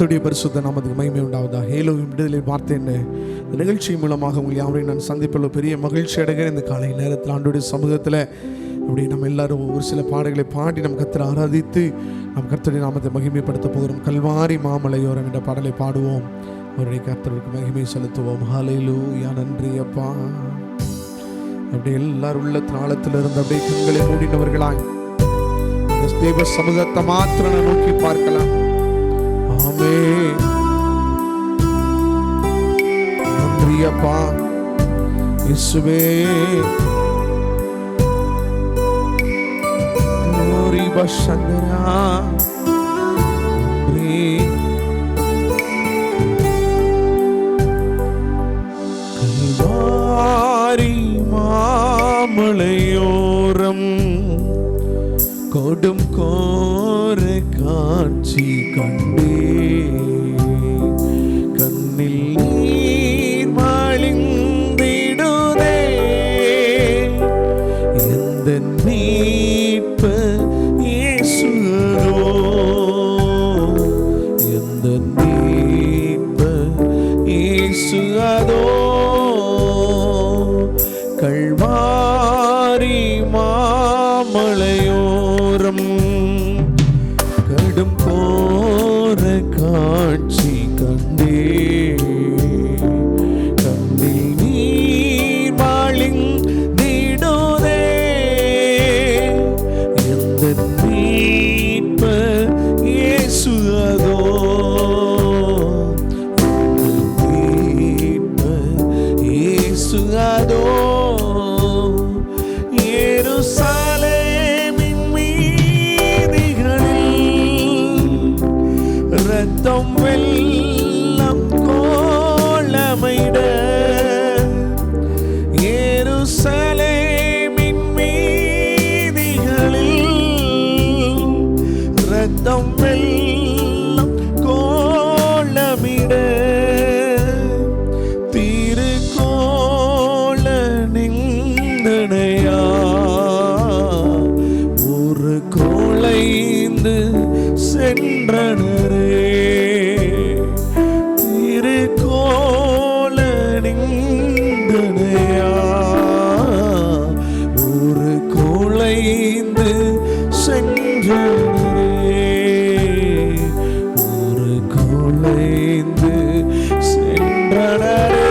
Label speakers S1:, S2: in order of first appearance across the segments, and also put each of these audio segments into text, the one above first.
S1: கர்த்தருடைய பரிசுத்த நாமத்துக்கு மகிமை உண்டாவதாக. ஹேலோவின் விடுதலை வார்த்தை என்ன இந்த நிகழ்ச்சி மூலமாக உங்களை யாவரையும் நான் சந்திப்பில் பெரிய மகிழ்ச்சி அடைகிறேன். இந்த காலை நேரத்தில் ஆண்டோடைய சமூகத்தில் அப்படி நம்ம எல்லாரும் ஒரு சில பாடல்களை பாடி நம்ம கர்த்தரை ஆராதித்து நம்ம கர்த்தருடைய நாமத்தை மகிமைப்படுத்த போகிறோம். கல்வாரி மாமலையோரம் என்ற பாடலை பாடுவோம். அவருடைய கர்த்தருக்கு மகிமை செலுத்துவோம். ஹல்லேலூயா, நன்றி அப்பா. அப்படி எல்லாரும் உள்ள தாளத்தில் இருந்து அப்படியே கண்களை மூடினவர்களாய் தேவ சமூகத்தை மாத்திரம் நோக்கி பார்க்கலாம். ஆமென். நன்றி அப்பா இயேசுவே. glory பஷந்தரா நன்றி. கல்வாரி மாமலையோரம் கொடும் கோர காட்சி கண்டே, கண்ணில் நீர் வழிந்திடுதே. எந்த மீட்பர் இயேசுவோ, எந்த மீட்பர் இயேசுவோ. கல்வாரி மாமலையோரம் கடும் கோர காட்சி கண்டே, கண்ணில் நீர் வழிந்திடுதே. எந்த மீட்பர் இயேசுவோ, மீட்பர் இயேசுவோ. எருசலேமின் வீதிகளில் ரத்தம் வெள்ளம் கோலமிட, எருசலேமின் வீதிகளில் ரத்தம் வெள்ளம் கோலமிட, திருக்கோல நிந்தனையா ஒரு கோளைந்து சென்றனரே. திருக்கோல நிந்தனையா ஒரு கோளைந்து சென்றனரே, ஒரு கோளைந்து சென்றனரே.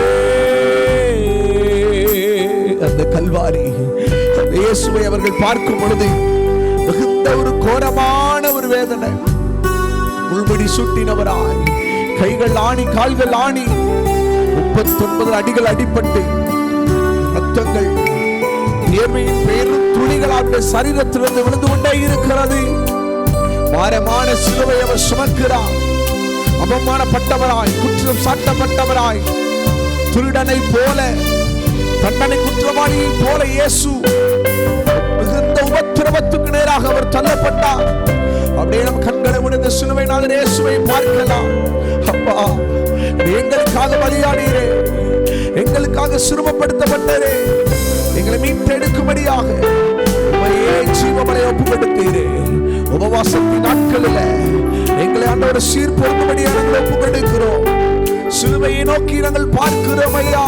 S1: அந்த கல்வாரி அந்த இயேசுவை அவர்கள் பார்க்கும் பொழுது மிகுந்த ஒரு கோரமான ஒரு வேதனை. முள்முடி சுட்டினவராய், கைகள் ஆணி கால்கள் ஆணி, 39 அடிகள் அடிபட்டு ரத்தங்கள் நேர்மையின் பெயரும் துணிகளாக சரீரத்திலிருந்து விழுந்து கொண்டே இருக்கிறது. பாரமான சிலுவை அவர் சுமக்கிறார். அவமானப்பட்டவராய், குற்றம் சாட்டப்பட்டவராய், திருடனை போல, தண்டனை குற்றவாளியை போல இயேசு மிகுந்த உபத்திரவத்துக்கு நேராக அவர் தள்ளப்பட்டார். அப்படியே நம் கண்களை உடைந்த சிலுவை நாதர் இயேசுவை பார்க்கலாம். அப்பா, எங்களுக்காக பலியானீரே, எங்களுக்காக சிறுமப்படுத்தப்பட்டரே, எங்களை மீட்டெடுக்கும்படியாக உம்மையே ஜீவபலியாக ஒப்புக்கொடுத்தீரே. உபவாசத்தின் நாட்களில் எங்களை ஆண்டவரை சீர்பொருந்தும்படியாக நாங்கள் ஒப்புக்கொடுக்கிறோம். சிலுவையை நோக்கி நாங்கள் பார்க்கிறோம் ஐயா.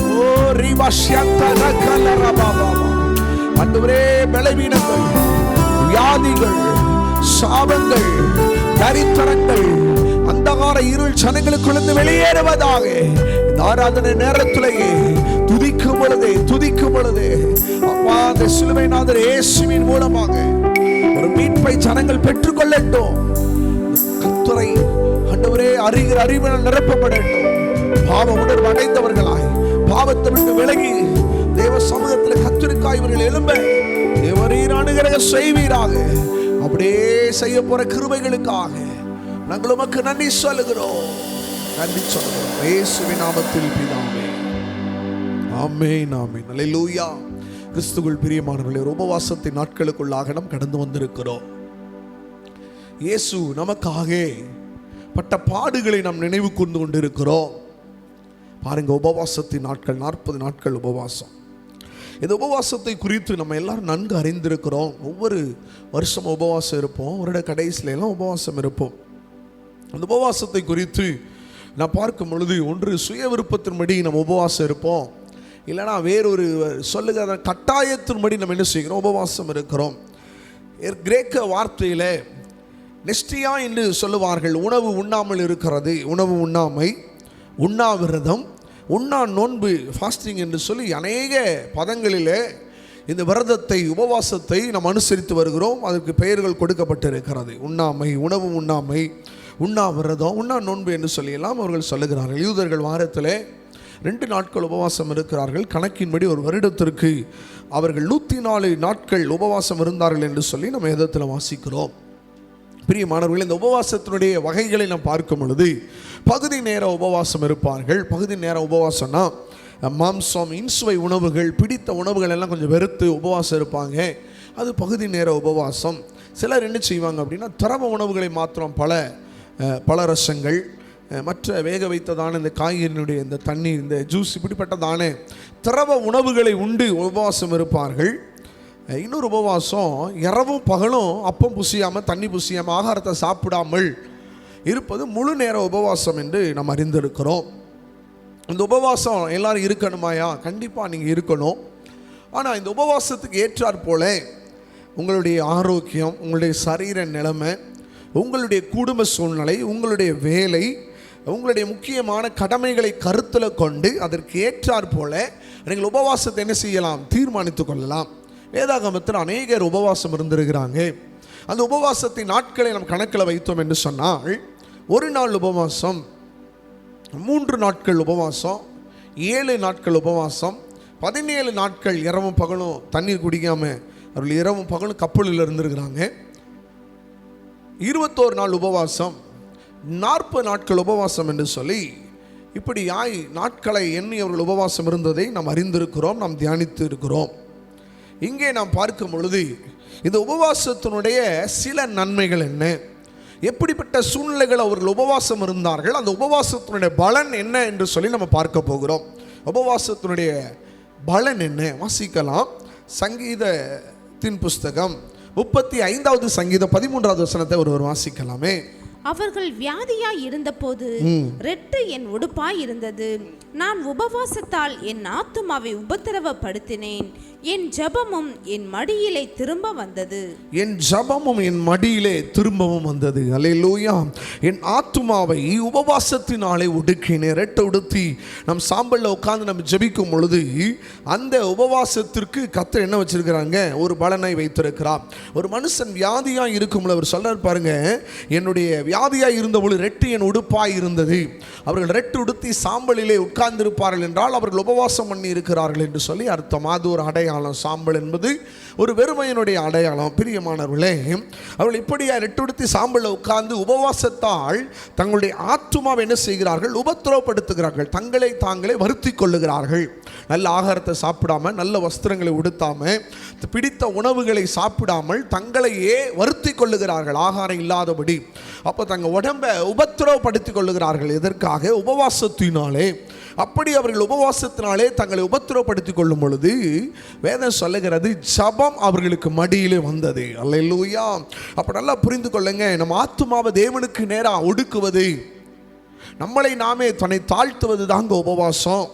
S1: ஓ ஆண்டவரே, பலவீனங்கள், வியாதிகள், சாபங்கள், தரித்திரங்கள், அந்தகார இருள் ஜனங்களுக்குள்ளே வெளியேறுவதாக. இந்த ஆராதனை நேரத்திலேயே துதிக்கும் பொழுது அப்பா, அந்த சிலுவை நாதர் இயேசுவின் மூலமாக ஒரு மீட்பை ஜனங்கள் பெற்றுக்கொள்ளட்டும். கர்த்தரை ஆண்டவரே அறிகிற அறிவினால் நிரப்பப்படட்டும். பாவ உணர்வு அடைந்தவர்களாய் பாவத்தை விட்டு விலகி தேவ சமூகத்தில் கர்த்தருக்காய் இவர்கள் எழும்ப தேவரீர் அனுகிரகம் செய்வீராக. அப்படியே செய்ய போற கிருபைகளுக்காக நாங்கள் உமக்கு நன்றி சொல்லுகிறோம். இயேசுவின் நாமத்தில் பிதாவே, ஆமென், ஆமென். அல்லேலூயா. கிறிஸ்துவுக்குள் பிரியமானவர்களே, உபவாசத்தின் நாட்களுக்குள்ளாக நாம் கடந்து வந்திருக்கிறோம். இயேசு நமக்காக பட்ட பாடுகளை நாம் நினைவு கூர்ந்து கொண்டிருக்கிறோம். பாருங்க, உபவாசத்தின் நாட்கள் 40 நாட்கள் உபவாசம். இந்த உபவாசத்தை குறித்து நம்ம எல்லாரும் நன்கு அறிந்திருக்கிறோம். ஒவ்வொரு வருஷம் உபவாசம் இருப்போம், வருட கடைசியில எல்லாம் உபவாசம் இருப்போம். அந்த உபவாசத்தை குறித்து நான் பார்க்கும் பொழுது, ஒன்று சுய விருப்பத்தின்படி நம்ம உபவாசம் இருப்போம், இல்லைனா வேறொரு சொல்லுகிற கட்டாயத்தின்படி நம்ம என்ன செய்கிறோம், உபவாசம் இருக்கிறோம். கிரேக்க வார்த்தையில் நெஸ்டியா என்று சொல்லுவார்கள். உணவு உண்ணாமல் இருக்கிறது, உணவு உண்ணாமை, உண்ணாவிரதம், உண்ணா நோன்பு, ஃபாஸ்டிங் என்று சொல்லி அநேக பதங்களிலே இந்த விரதத்தை உபவாசத்தை நாம் அனுசரித்து வருகிறோம். அதற்கு பெயர்கள் கொடுக்கப்பட்டிருக்கிறது. உண்ணாமை, உணவு உண்ணாமை, உண்ணாவிரதம், உண்ணா நோன்பு என்று சொல்லியெல்லாம் அவர்கள் சொல்லுகிறார்கள். யூதர்கள் வாரத்தில் 2 நாட்கள் உபவாசம் இருக்கிறார்கள். கணக்கின்படி ஒரு வருடத்திற்கு அவர்கள் 104 நாட்கள் உபவாசம் இருந்தார்கள் என்று சொல்லி நம்ம வேதத்தில் வாசிக்கிறோம். பிரியமானவர்கள், இந்த உபவாசத்தினுடைய வகைகளை நாம் பார்க்கும் பொழுது பகுதி நேர உபவாசம் இருப்பார்கள். பகுதி நேர உபவாசம்னா மாம்சம், இன்சுவை உணவுகள், பிடித்த உணவுகள் எல்லாம் கொஞ்சம் வெறுத்து உபவாசம் இருப்பாங்க. அது பகுதி நேர உபவாசம். சிலர் என்ன செய்வாங்க அப்படின்னா, திரவ உணவுகளை மாத்திரம் பல ரசங்கள், மற்ற வேக வைத்ததான இந்த காய்கறியினுடைய இந்த தண்ணீர், இந்த ஜூஸ், இப்படிப்பட்டதான திரவ உணவுகளை உண்டு உபவாசம் இருப்பார்கள். இன்னொரு உபவாசம் இரவும் பகலும் அப்பம் புசியாமல், தண்ணி புசியாமல், ஆகாரத்தை சாப்பிடாமல் இருப்பது முழு நேர உபவாசம் என்று நாம் அறிந்திருக்கிறோம். இந்த உபவாசம் எல்லாரும் இருக்கணுமாயா? கண்டிப்பாக நீங்கள் இருக்கணும். ஆனால் இந்த உபவாசத்துக்கு ஏற்றாற் போல உங்களுடைய ஆரோக்கியம், உங்களுடைய சரீர நிலைமை, உங்களுடைய குடும்ப சூழ்நிலை, உங்களுடைய வேலை, உங்களுடைய முக்கியமான கடமைகளை கருத்தில் கொண்டு அதற்கு ஏற்றாற் போல நீங்கள் உபவாசத்தை என்ன செய்யலாம், தீர்மானித்து கொள்ளலாம். வேதாகமத்தில் அநேகர் உபவாசம் இருந்திருக்கிறாங்க. அந்த உபவாசத்தின் நாட்களை நம்ம கணக்கில் வைத்தோம் என்று சொன்னால், ஒரு நாள் உபவாசம், 3 நாட்கள் உபவாசம், 7 நாட்கள் உபவாசம், 17 நாட்கள் இரவும் பகலும் தண்ணீர் குடிக்காமல் அவர்கள் இரவும் பகலும் கப்பலில் இருந்திருக்கிறாங்க. 21 நாள் உபவாசம், 40 நாட்கள் உபவாசம் என்று சொல்லி இப்படி நாட்களை எண்ணி அவர்கள் உபவாசம் இருந்ததை நாம் அறிந்திருக்கிறோம், நாம் தியானித்து இருக்கிறோம். இங்கே நாம் பார்க்கும் பொழுது இந்த உபவாசத்தினுடைய சில நன்மைகள் என்ன, எப்படிப்பட்ட சூழ்நிலைகள் அவர்கள் உபவாசம் இருந்தார்கள், அந்த உபவாசத்தினுடைய பலன் என்ன என்று சொல்லி நம்ம பார்க்க போகிறோம். உபவாசத்தினுடைய பலன் என்ன வாசிக்கலாம். சங்கீதத்தின் புஸ்தகம் 35வது சங்கீதம் 13வது வசனத்தை ஒருவர் வாசிக்கலாமே.
S2: அவர்கள் வியாதியாய் இருந்தபோது ரெட்டு என் உடுப்பாய் இருந்தது. நான் உபவாசத்தால் என் ஆத்துமாவை உபத்திரவப்படுத்தினேன். என் ஜெபமும் என் மடியிலே திரும்ப வந்தது.
S1: என் ஜெபமும் என் மடியிலே திரும்பவும் வந்தது. அல்லேலூயா. என் ஆத்துமாவை உபவாசத்தினாலே ஒடுக்கினேன். ரெட்டை உடுத்தி நம் சாம்பல்ல உட்கார்ந்து நம்ம ஜெபிக்கும் பொழுது அந்த உபவாசத்திற்கு கர்த்தர் என்ன வச்சிருக்கிறாங்க, ஒரு பலனை வைத்திருக்கிறார். ஒரு மனுஷன் வியாதியா இருக்கும் பொழுது அவர் சொல்றார் பாருங்க, என்னுடைய வியாதியாய் இருந்தபொழுது ரெட்டு என் உடுப்பாய் இருந்தது. அவர்கள் ரெட்டு உடுத்தி சாம்பலிலே உட்கார்ந்திருப்பார்கள் என்றால் அவர்கள் உபவாசம் பண்ணி இருக்கிறார்கள் என்று சொல்லி அர்த்தம். அது ஒரு அடையாளம். சாம்பல் என்பது ஒரு வெறுமையினுடைய அடையாளம். பிரியமானவர்களே, அவர்கள் இப்படியா ரெட்டு உடுத்தி சாம்பலில் உட்கார்ந்து உபவாசத்தால் தங்களுடைய ஆத்துமாவை என்ன செய்கிறார்கள், உபத்திரவப்படுத்துகிறார்கள், தங்களை தாங்களே வருத்தி கொள்ளுகிறார்கள். நல்ல ஆகாரத்தை சாப்பிடாம, நல்ல வஸ்திரங்களை உடுத்தாம, பிடித்த உணவுகளை சாப்பிடாமல் தங்களையே வருத்தி கொள்ளுகிறார்கள், ஆகாரம் இல்லாதபடி. அப்போ தங்கள் உடம்பை உபத்திரவப்படுத்திக் கொள்ளுகிறார்கள். எதற்காக? உபவாசத்தினாலே. அப்படி அவர்கள் உபவாசத்தினாலே தங்களை உபத்திரவப்படுத்திக் கொள்ளும் பொழுது வேதம் சொல்லுகிறது, ஜபம் அவர்களுக்கு மடியிலே வந்தது. அல்லேலூயா. அப்ப நல்லா புரிந்து கொள்ளுங்க, நம்ம ஆத்துமாவை தேவனுக்கு நேராக ஒடுக்குவது, நம்மளை நாமே தன்னை தாழ்த்துவது தாங்க உபவாசம்.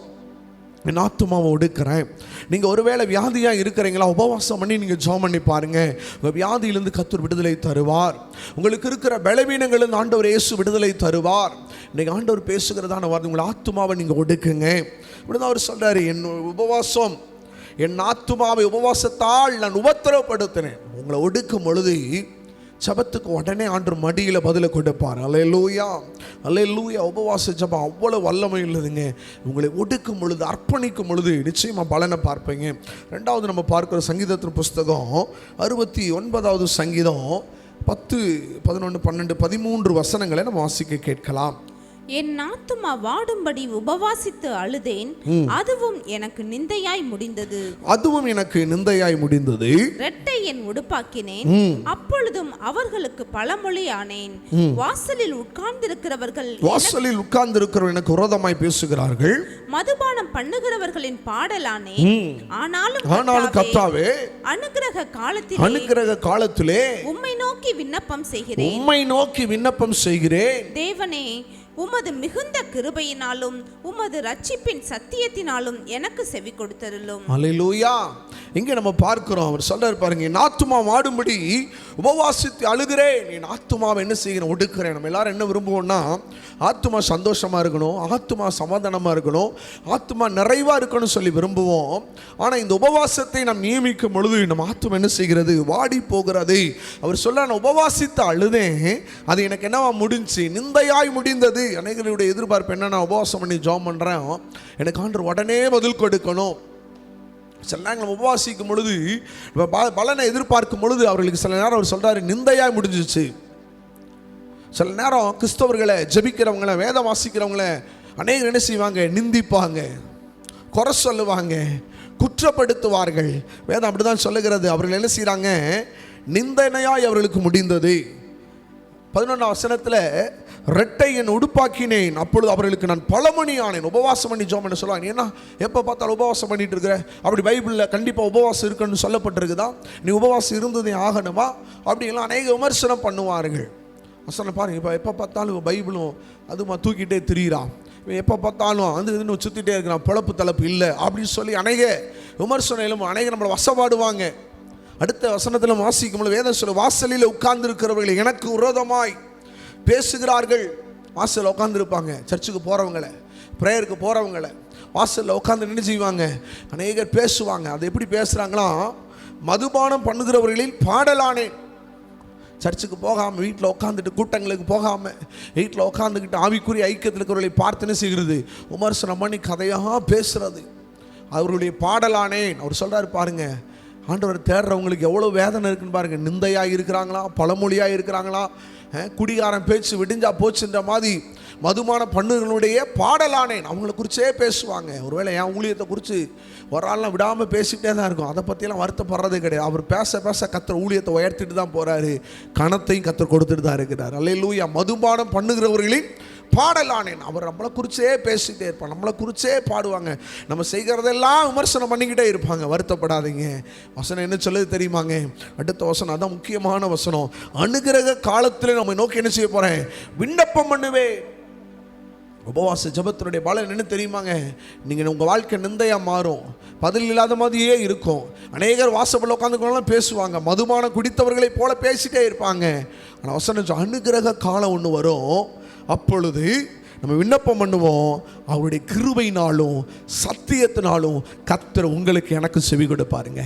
S1: என் ஆத்துமாவை ஒடுக்கிறேன். நீங்கள் ஒருவேளை வியாதியாக இருக்கிறீங்களா, உபவாசம் பண்ணி நீங்கள் ஜெபம் பண்ணி பாருங்கள். உங்கள் வியாதியிலிருந்து கர்த்தர் விடுதலை தருவார். உங்களுக்கு இருக்கிற பலவீனங்களிலிருந்து ஆண்டவர் இயேசு விடுதலை தருவார். இன்றைக்கு ஆண்டவர் பேசுகிறதான வார்த்தை, உங்கள் ஆத்துமாவை நீங்கள் ஒடுக்குங்க. இப்படிதான் அவர் சொல்கிறார், என் உபவாசம், என் ஆத்துமாவை உபவாசத்தால் நான் உபத்திரவப்படுத்தினேன். உங்களை ஒடுக்கும் பொழுது ஜபத்துக்கு உடனே ஆண்டவர் மடியில் பதிலை கொடுப்பார். அல்லேலூயா, அல்லேலூயா. உபவாச ஜபம் அவ்வளோ வல்லமை உள்ளதுங்க. உங்களை ஒடுக்கும் பொழுது, அர்ப்பணிக்கும் பொழுது நிச்சயமாக பலனை பார்ப்பீங்க. ரெண்டாவது நம்ம பார்க்குற சங்கீதத்தின் புஸ்தகம் 69வது சங்கீதம் 10, 11, 12, 13 வசனங்களை நம்ம வாசிக்க கேட்கலாம்.
S2: என் ஆத்துமா வாடும்படி உபவாசித்து அழுதேன், அதுவும் எனக்கு நிந்தையாய் முடிந்தது. ரெட்டை என் உடுப்பாக்கினேன், அப்பொழுதும் அவர்களுக்கு பழமொழி ஆனேன். வாசலில் உட்கார்ந்திருக்கிறவர்கள்
S1: எனக்கு விரோதமாய் பேசுகிறார்கள்.
S2: மதுபானம் பண்ணுகிறவர்களின் பாடலானேன். ஆனாலும்
S1: கர்த்தாவே,
S2: அனுக்கிரக காலத்திலே உம்மை நோக்கி விண்ணப்பம் செய்கிறேன். தேவனே, உமது மிகுந்த கிருபையினாலும் உமது ரட்சிப்பின் சத்தியத்தினாலும் எனக்கு செவி கொடுத்தருளும்.
S1: அல்லேலூயா. இங்கே நம்ம பார்க்கிறோம், அவர் சொல்றாரு பாருங்க, என் ஆத்துமா வாடும்படி உபவாசித்து அழுகிறேன், என் ஆத்துமாவை என்ன செய்கிறேன், ஒடுக்கிறேன். நம்ம எல்லாரும் என்ன விரும்புவோம்னா, ஆத்துமா சந்தோஷமா இருக்கணும், ஆத்துமா சமாதானமா இருக்கணும், ஆத்துமா நிறைவா இருக்கணும் சொல்லி விரும்புவோம். ஆனால் இந்த உபவாசத்தை நாம் நியமிக்கும் பொழுது நம்ம ஆத்துமா என்ன செய்கிறது, வாடி போகிறது. அவர் சொல்ல, நான் உபவாசித்து அழுதேன், அது எனக்கு என்னவா முடிஞ்சு, நிந்தையாய் முடிந்தது. அனைவருடைய எதிர்பார்ப்பு என்ன, நான் உபவாசம் பண்ணி ஜெபம் பண்ணுறேன், எனக்கு ஆண்டவர் உடனே பதில் கொடுக்கணும். சில நேரம் உபவாசிக்கும் பொழுது பலனை எதிர்பார்க்கும் பொழுது அவர்களுக்கு சில நேரம் அவர் சொல்கிறாரு, நிந்தையாய் முடிஞ்சிச்சு. சில நேரம் கிறிஸ்தவர்களை, ஜெபிக்கிறவங்களை, வேதம் வாசிக்கிறவங்களை அநேகர் என்ன செய்வாங்க, நிந்திப்பாங்க, குறை சொல்லுவாங்க, குற்றப்படுத்துவார்கள். வேதம் அப்படி தான் சொல்லுகிறது. அவர்கள் என்ன செய்கிறாங்க, நிந்தனையாய் அவர்களுக்கு முடிந்தது. 11ஆம் வசனத்தில், ரெட்டை என் உடுப்பாக்கினேன், அப்பொழுது அவர்களுக்கு நான் பழமொழி ஆனேன். உபவாசம் பண்ணி ஜெபம் பண்ண சொல்லுவாங்க. ஏன்னா எப்போ பார்த்தாலும் உபவாசம் பண்ணிட்டு இருக்கிற, அப்படி பைபிளில் கண்டிப்பாக உபவாசம் இருக்குன்னு சொல்லப்பட்டிருக்குதா, நீ உபவாசம் இருந்ததே ஆகணுமா, அப்படின்லாம் அநேக விமர்சனம் பண்ணுவார்கள். வசனம் பாருங்க, இப்போ எப்போ பார்த்தாலும் பைபிளும் அதுமா தூக்கிட்டே திரியிறான், எப்போ பார்த்தாலும் அது இதுன்னு சுற்றிட்டே இருக்கிறான், பிழப்பு தலைப்பு இல்லை அப்படின்னு சொல்லி அநேக விமர்சனம், அநேக நம்மளை வசப்பாடுவாங்க. அடுத்த வசனத்தில் வாசிக்கும் பொழுது வேதம் சொல்ல, வாசலில் உட்கார்ந்து இருக்கிறவர்கள் எனக்கு விரோதமாய் பேசுகிறார்கள். வாசலில் உட்காந்துருப்பாங்க, சர்ச்சுக்கு போகிறவங்களை, ப்ரேயருக்கு போகிறவங்களை வாசலில் உட்காந்து நின்று செய்வாங்க, அநேகர் பேசுவாங்க. அது எப்படி பேசுகிறாங்களாம், மதுபானம் பண்ணுகிறவர்களில் பாடலானேன். சர்ச்சுக்கு போகாமல் வீட்டில் உட்காந்துட்டு, கூட்டங்களுக்கு போகாமல் வீட்டில் உட்காந்துக்கிட்டு ஆவிக்குரிய ஐக்கியத்தில் இருக்கிறவர்களை பார்த்துன்னு செய்கிறது, விமர்சனம் பண்ணி கதையாக பேசுறது, அவர்களுடைய பாடலானேன். அவர் சொல்கிறார் பாருங்க, ஆண்டவர் தேடுறவங்களுக்கு எவ்வளோ வேதனை இருக்குன்னு பாருங்கள். நிந்தையாக இருக்கிறாங்களா, பழமொழியாக இருக்கிறாங்களா, குடிகாரன் பேச்சு விடிஞ்சா போச்சுன்ற மாதிரி மதுமான பண்ணுகளுடைய பாடலானேன். அவங்கள குறிச்சே பேசுவாங்க. ஒருவேளை என் ஊழியத்தை குறித்து ஒரு ஆள்லாம் விடாமல் பேசிக்கிட்டே தான் இருக்கும். அதை பற்றியெல்லாம் வருத்தப்படுறதே கிடையாது. அவர் பேச பேச கர்த்தர் ஊழியத்தை உயர்த்திட்டு தான் போகிறாரு, கணத்தையும் கர்த்தர் கொடுத்துட்டு தான் இருக்கிறார். அல்லேலூயா. மதுபானம் பண்ணுகிறவர்களின் பாடலானேன். அவர் நம்மளை குறிச்சே பேசிகிட்டே இருப்பாங்க, நம்மளை குறிச்சே பாடுவாங்க, நம்ம செய்கிறதெல்லாம் விமர்சனம் பண்ணிக்கிட்டே இருப்பாங்க. வருத்தப்படாதீங்க. வசனம் என்ன சொல்லுது தெரியுமாங்க, அடுத்த வசனம் அதான் முக்கியமான வசனம். அனுக்கிரக காலத்தில் நம்ம நோக்கி என்ன செய்ய போகிறேன், விண்ணப்பம் பண்ணுவே. உபவாச ஜபத்தினுடைய பலன் என்ன தெரியுமாங்க, நீங்கள் உங்கள் வாழ்க்கை நிந்தையாக மாறும், பதில் இல்லாத மாதிரியே இருக்கும். அநேகர் வாசப்படில் உட்காந்துக்கலாம் பேசுவாங்க, மதுபானம் குடித்தவர்களை போல பேசிட்டே இருப்பாங்க. ஆனால் வசனம் அனுக்கிரக காலம் ஒன்று வரும், அப்பொழுது நம்ம விண்ணப்பம் பண்ணுவோம், அவருடைய கிருபையினாலும் சத்தியத்தினாலும் கர்த்தர் உங்களுக்கு எனக்கு செவி கொடுப்பாருங்க.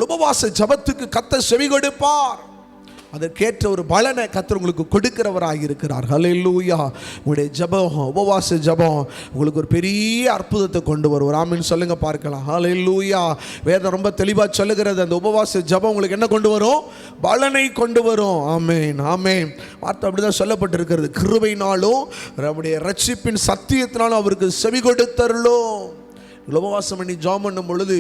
S1: உபவாச ஜபத்துக்கு கர்த்தர் செவி கொடுப்பார். அதற்கேற்ற ஒரு பலனை கர்த்தர் உங்களுக்கு கொடுக்கிறவராக இருக்கிறார். ஹல்லேலூயா. உங்களுடைய ஜபம், உபவாச ஜபம் உங்களுக்கு ஒரு பெரிய அற்புதத்தை கொண்டு வரும். ஒரு ஆமீன் சொல்லுங்க பார்க்கலாம். ஹல்லேலூயா. வேதம் ரொம்ப தெளிவாக சொல்லுகிறது, அந்த உபவாச ஜபம் உங்களுக்கு என்ன கொண்டு வரும், பலனை கொண்டு வரும். ஆமேன், ஆமேன். வார்த்தை அப்படிதான் சொல்லப்பட்டிருக்கிறது. கிருபையினாலும் நம்முடைய ரட்சிப்பின் சத்தியத்தினாலும் அவருக்கு செவி கொடுத்தருளும். உபவாசம் பண்ணி ஜெபம் பண்ணும் பொழுது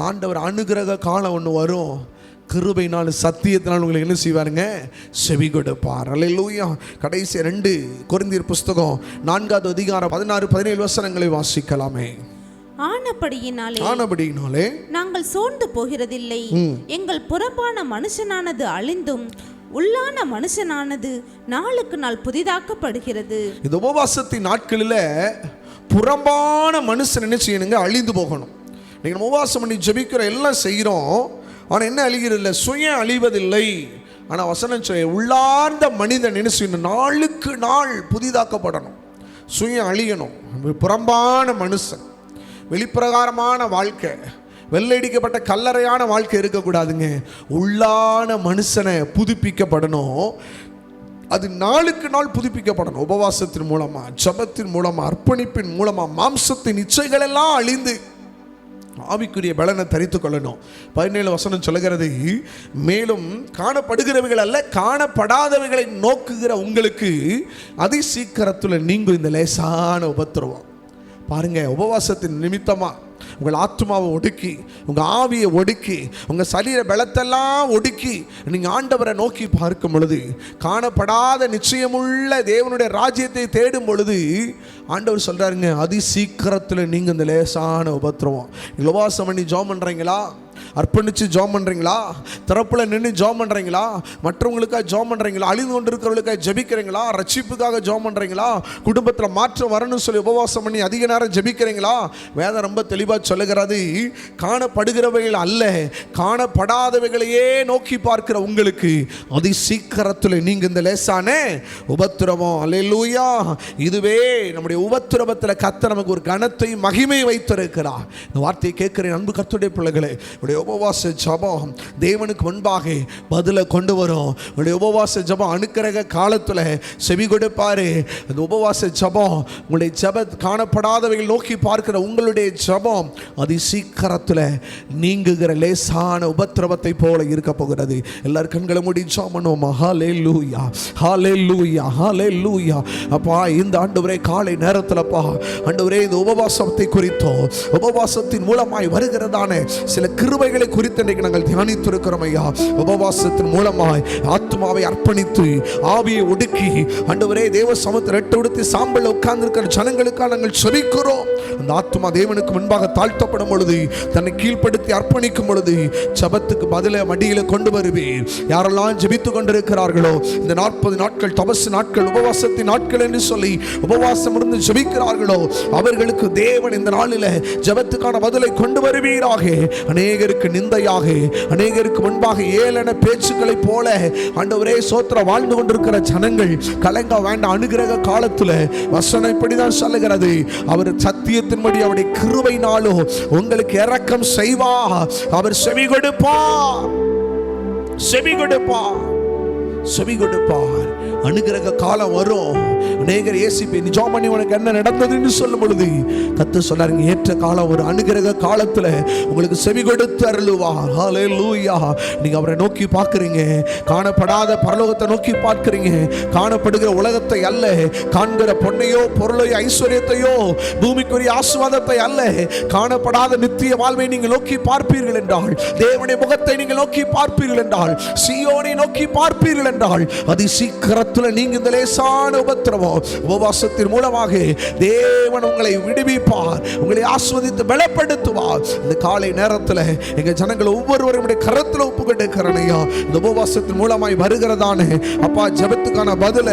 S1: ஆண்டவர் அனுக்கிரக காலம் ஒன்று வரும், கிருபையினால் சத்தியத்தினால் உங்களுக்கு என்ன செய்வாருங்க, செவி கொடுப்பார். அல்லேலூயா. கடைசி 2 கொரிந்தியர் புஸ்தகம் 4ஆம் அதிகாரம் 16-17 வசனங்களை வாசிக்கலாமே.
S2: ஆனபடியினாலே நாங்கள் சோர்ந்து போகிறதில்லை. எங்கள் புறம்பான மனுஷனானது அழிந்தும் உள்ளான மனுஷனானது நாளுக்கு நாள் புதிதாக்கப்படுகிறது.
S1: இந்த உபவாசத்தின் நாட்களில் புறம்பான மனுஷன் என்ன செய்யணுங்க, அழிந்து போகணும். நீங்கள் உபவாசம் பண்ணி ஜெபிக்கிற எல்லாம் செய்கிறோம், ஆனால் என்ன அழிகிறதில்லை, சுயம் அழிவதில்லை. ஆனால் வசனம் சொல்ல, உள்ளார்ந்த மனிதன் என்ன செய்யணும், நாளுக்கு நாள் புதிதாக்கப்படணும், சுயம் அழியணும். புறம்பான மனுஷன், வெளிப்பிரகாரமான வாழ்க்கை, வெள்ளையடிக்கப்பட்ட கல்லறையான வாழ்க்கை இருக்கக்கூடாதுங்க. உள்ளான மனுஷனை புதுப்பிக்கப்படணும். அது நாளுக்கு நாள் புதுப்பிக்கப்படணும். உபவாசத்தின் மூலமாக, ஜபத்தின் மூலமாக, அர்ப்பணிப்பின் மூலமாக மாம்சத்தின் இச்சைகள் எல்லாம் அழிந்து ஆவிக்குரிய பலனை தரித்துக் கொள்ளணும். 17 வசனம் சொல்லுகிறது, மேலும் காணப்படுகிறவைகள் அல்ல காணப்படாதவைகளை நோக்குகிற உங்களுக்கு அதி சீக்கிரத்தில் நீங்கும் இந்த லேசான உபத்திரவம். பாருங்க, உபவாசத்தின் நிமித்தமா உங்கள் ஆத்மாவை ஒடுக்கி, உங்கள் ஆவியை ஒடுக்கி, உங்கள் சரீர பலத்தெல்லாம் ஒடுக்கி நீங்கள் ஆண்டவரை நோக்கி பார்க்கும் பொழுது, காணப்படாத நிச்சயமுள்ள தேவனுடைய ராஜ்யத்தை தேடும் பொழுது ஆண்டவர் சொல்கிறாருங்க, அதி சீக்கிரத்தில் நீங்கள் இந்த லேசான உபத்திரவம். உபவாசம் பண்ணி ஜெபம் பண்ணுறீங்களா? அர்ப்பணித்து ஜெபம் பண்ணுறீங்களா? திறப்பில் நின்று ஜெபம் பண்ணுறீங்களா? மற்றவங்களுக்காக ஜெபம் பண்ணுறீங்களா? அழிந்து கொண்டு இருக்கிறவங்களுக்காக ஜெபிக்கிறீங்களா? ரட்சிப்புக்காக ஜெபம் பண்ணுறீங்களா? குடும்பத்தில் மாற்றம் வரணும்னு சொல்லி உபவாசம் பண்ணி அதிக நேரம் ஜெபிக்கிறீங்களா? வேதம் ரொம்ப தெளிவாக சொல்லுகிறது, காணப்படுகிறவைகள் அல்ல காணப்படாதவைகளையே நோக்கி பார்க்கிற உங்களுக்கு அதி சீக்கிரத்தில் நீங்கள் இந்த லேசான உபத்திரவம். அல்லேலூயா. இதுவே நம்முடைய உபத்திரவத்தில் கர்த்தர் நமக்கு ஒரு கனத்தை மகிமை வைத்திருக்கிறார். இந்த வார்த்தையை கேட்கிறேன் அன்பு கர்த்தருடைய பிள்ளைகளே. உபவாச ஜெபம் தேவனுக்கு முன்பாக பதிலை கொண்டு வரும். உங்களுடைய உபவாச ஜெபம் அனுக்கிரக காலத்தில் செவி கொடுப்பாரு. அந்த உபவாச ஜெபம் உங்களுடைய ஜெப காணப்படாதவைகள் நோக்கி பார்க்கிற உங்களுடைய ஜெபம் அதி சீக்கிரத்தில் நீங்குகிற லேசான உபத்திரவத்தை போல இருக்க போகிறது. எல்லாரும் கண்களை மூடி ஜெபம் பண்ணுவோம். ஹல்லேலூயா, ஹல்லேலூயா, ஹல்லேலூயா. அப்பா, இந்த ஆண்டவரே காலை நேரத்தில்ப்பா ஆண்டவரே இந்த உபவாசத்தை குறித்தோ உபவாசத்தின் மூலமாய் வருகிறதான சில கிருபைகளை குறித்து இன்றைக்கு நாங்கள் தியானித்திருக்கிறோம் ஐயா. உபவாசத்தின் மூலமாய் ஆத்மாவை அர்ப்பணித்து ஆவியை ஒடுக்கி ஆண்டவரே தேவ சமூகத்தில் ரெட்டு உடுத்தி சாம்பல் உட்கார்ந்து இருக்கிற ஜனங்களுக்காக நாங்கள் செபிக்கிறோம். அந்த ஆத்மா தேவனுக்கு முன்பாக தாழ்த்தப்படும் பொழுது, தன்னை கீழ்ப்படுத்தி அர்ப்பணிக்கும் பொழுது ஜெபத்துக்கு பதில மடியில கொண்டு வருவீர். யாரெல்லாம் ஜெபித்து கொண்டிருக்கிறார்களோ, இந்த 40 நாட்கள் தபசு நாட்கள், உபவாசத்தின் நாட்கள் என்று சொல்லி உபவாசம் இருந்து ஜெபிக்கிறார்களோ, அவர்களுக்கு தேவன் இந்த நாளில் ஜெபத்துக்கான பதிலை கொண்டு வருவீராக. அநேகருக்கு நிந்தையாக, அநேகருக்கு முன்பாக ஏளன பேச்சுக்களை போல ஆண்டவரே சோத்திர வாழ்ந்து கொண்டிருக்கிற ஜனங்கள் கலங்க வேண்டாம். அனுகிரக காலத்தில் வசனம் இப்படிதான் சொல்லுகிறது, அவர் சத்தியத்தின்படி அவருடைய கிருபையினாலோ உங்களுக்கு இரக்கம் செய்வார். அவர் செவி கொடுப்பார், செவி கொடுப்பார், செவி கொடுப்பார். அனுகிரக காலம் வரும். அநேகர் ஏசிப்பி நிஜம் பண்ணி உனக்கு என்ன நடந்ததுன்னு சொல்லும் பொழுது கர்த்தர் சொன்னாருங்க, ஏற்ற காலம் ஒரு அனுகிரக காலத்தில் உங்களுக்கு செவி கொடுத்து அருளுவார். ஹல்லேலூயா. நீங்க அவரை நோக்கி பார்க்குறீங்க, காணப்படாத பரலோகத்தை நோக்கி பார்க்குறீங்க. காணப்படுகிற உலகத்தை அல்ல, காண்கிற பொன்னையோ பொருளையோ ஐஸ்வர்யத்தையோ பூமிக்குரிய ஆசீர்வாதத்தை அல்ல, காணப்படாத நித்திய வாழ்வை நீங்கள் நோக்கி பார்ப்பீர்கள் என்றால், தேவனுடைய முகத்தை நீங்கள் நோக்கி பார்ப்பீர்கள் என்றால், சீயோனை நோக்கி பார்ப்பீர்கள் என்றால், அதி சீக்கிரத்தில் நீங்க இந்த லேசான உபத்திரவம் உபவாசத்தின் மூலமாக தேவன் உங்களை விடுவிப்பார், உங்களை ஆஸ்வதித்து பலப்படுத்துவார். இந்த காலை நேரத்தில் எங்க ஜனங்கள் ஒவ்வொருவரும் கரத்தில் ஒப்புக்கொண்டிருக்கிறனையா, இந்த உபவாசத்தின் மூலமாய் வருகிறதானே அப்பா ஜெபத்துக்கான பதில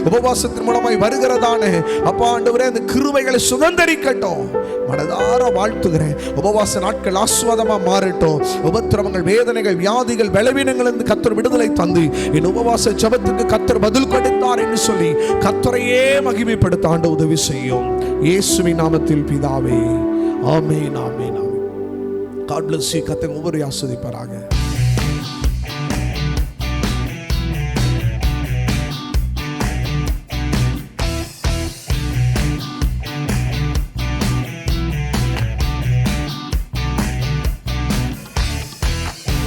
S1: உபவாசத்தின் மூலமாய் வருகிறதானே அப்பா ஆண்டவரே, அந்த கிருபைகளை சுதந்தரிக்கட்டும். மனதார வாழ்த்துகிறேன். உபவாச நாட்கள் ஆஸ்வாதமா மாறட்டும். உபத்திரவங்கள், வேதனைகள், வியாதிகள், பலவீனங்கள் இருந்து கர்த்தர் விடுதலை தந்து என் உபவாச ஜெபத்துக்கு கர்த்தர் பதில் கொடுத்தார் என்று சொல்லி கர்த்தரையே மகிமைப்படுத்த ஆண்டு உதவி செய்யும். இயேசுவின் நாமத்தில் பிதாவே, ஆமென், ஆமென், ஆமென். God bless you. கர்த்தர் ஒவ்வொரு ஆசீர்வதிப்பாராக.